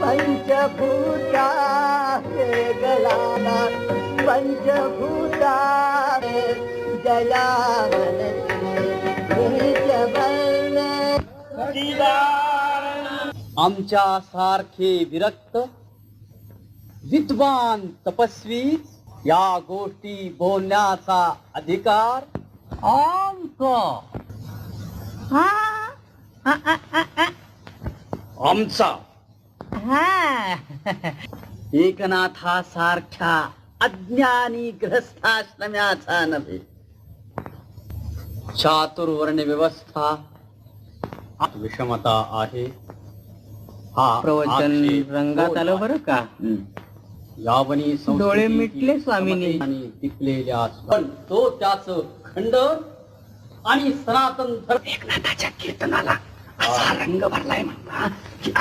पंचभूता गलाला पंचभूता जलावन आमच्या सारखे विरक्त विद्वान तपस्वी या गोष्टी बोलण्याचा अधिकार आमचा आमचा एकनाथासारख्या अज्ञानी ग्रहस्थाश्रम्याचा नव्हे. चातुर्वर्ण व्यवस्था विषमता आहे हा प्रवचन रंगात आलं बरं का. यावनी डोळे मिटले स्वामींनी. आणि टिकलेल्या पण तो त्याच खंड आणि सनातन धर्म एकनाथाच्या कीर्तनाला असा रंग भरलाय म्हणता की